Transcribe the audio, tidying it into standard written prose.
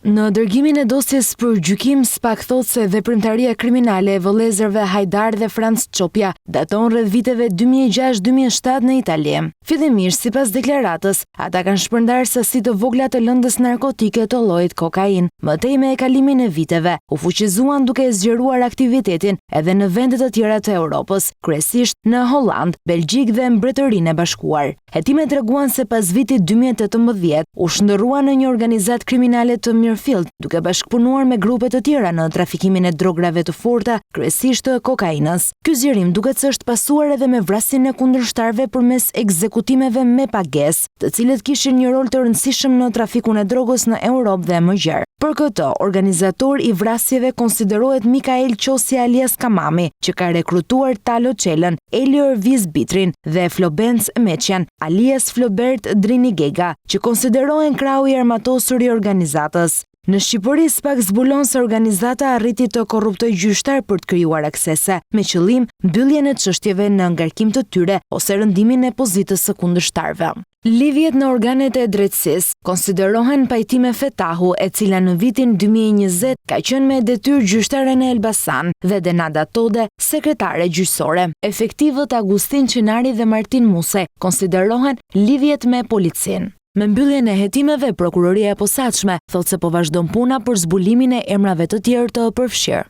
Në dërgimin e dosjes për gjykim, SPAK thot se veprimtaria kriminale e vëllezërve Hajdar dhe Franc Çopja daton rreth viteve 2006-2007 në Itali. Fillimisht, sipas deklaratës, ata kanë shpërndar sasi të vogla të lëndës narkotike të llojit kokain. Mëtej me kalimin e viteve, u fuqizuan duke zgjeruar aktivitetin edhe në vende të tjera të Europës, kryesisht në Holland, Belgjik dhe Mbretërinë e Bashkuar. Hetimet treguan se pas vitit 2018 u shndërrua në një organizat kriminale të mirëfillt, duke bashkëpunuar me grupe të tjera në trafikimin e drograve të forta, kryesisht të kokainës. Ky zgjerim duket se është pasuar edhe me vrasjen e kundërshtarëve përmes ekzekutimeve me pagesë, të cilët kishin një rol të rëndësishëm në trafikun e drogës në Europë dhe më gjerë. Për këtë, organizator i vrasjeve konsiderohet Mikael Qosi alias Kamami, që ka rekrutuar Talo Çelën, Elio Erviz Bitrin dhe Flobenc Meçjan alias Flobert Drinigega, që konsiderohen krau i armatosur i organizatës. Në Shqipëri, SPAK zbulon se organizata arriti të korruptojë gjyqtar për të krijuar aksese, me qëllim mbylljen e çështjeve në ngarkim të tyre ose rëndimin e pozitës së kundërshtarëve. Lidhjet në organet e drejtësisë konsiderohen pajtime Fetahu, e cila në vitin 2020 ka qenë me detyrë gjyqtare në Elbasan, dhe Denada Tode, sekretare gjyqësore. Efektivët Agustin Qinari dhe Martin Muse konsiderohen lidhjet me policinë. Me mbylljen e hetimeve, prokuroria e posaçme thotë se po vazhdon puna për zbulimin e emrave të tjerë të përfshirë.